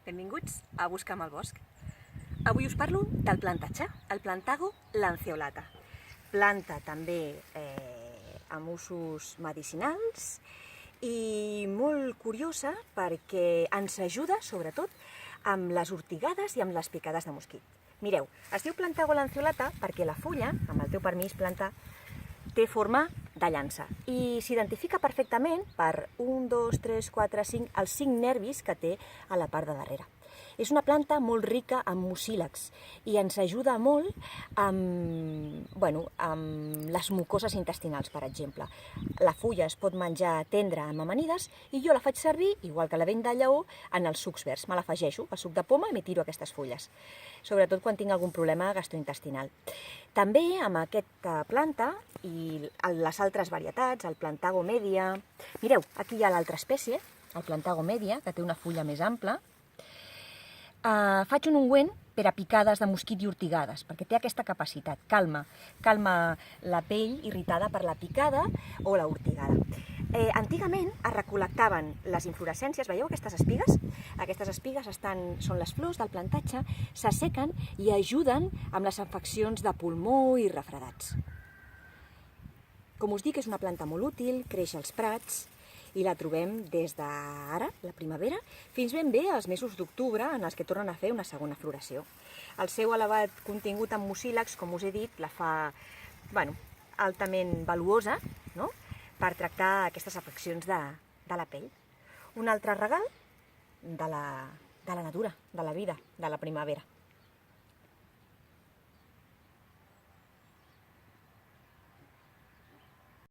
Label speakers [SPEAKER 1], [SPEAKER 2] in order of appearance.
[SPEAKER 1] Benvinguts a Busca'm al bosc. Avui us parlo del plantatge, el Plantago lanceolata. Planta també amb usos medicinals i molt curiosa perquè ens ajuda sobretot amb les ortigades i amb les picades de mosquit. Mireu, es diu Plantago lanceolata perquè la fulla, amb el teu permís planta, té forma de llança i s'identifica perfectament per 1, 2, 3, 4, 5, els 5 nervis que té a la part de darrere. És una planta molt rica en mucílags i ens ajuda molt amb les mucoses intestinals, per exemple. La fulla es pot menjar tendra amb amanides i jo la faig servir, igual que la vent de lleó, en els sucs verds. Me l'afegeixo, el suc de poma, i m'hi tiro aquestes fulles, sobretot quan tinc algun problema gastrointestinal. També amb aquesta planta i les altres varietats, el Plantago media. Mireu, aquí hi ha l'altra espècie, el Plantago media, que té una fulla més ampla. Faig un ungüent per a picades de mosquit i ortigades, perquè té aquesta capacitat, calma la pell irritada per la picada o la ortigada. Antigament es recol·lectaven les inflorescències, veieu aquestes espigues? Aquestes espigues són les flors del plantatge, s'assequen i ajuden amb les afeccions de pulmó i refredats. Com us dic, és una planta molt útil, creix als prats, i la trobem des d'ara, la primavera, fins ben bé als mesos d'octubre, en els que tornen a fer una segona floració. El seu elevat contingut en mucílags, com us he dit, la fa altament valuosa, no?, per tractar aquestes afeccions de la pell. Un altre regal de la natura, de la vida, de la primavera.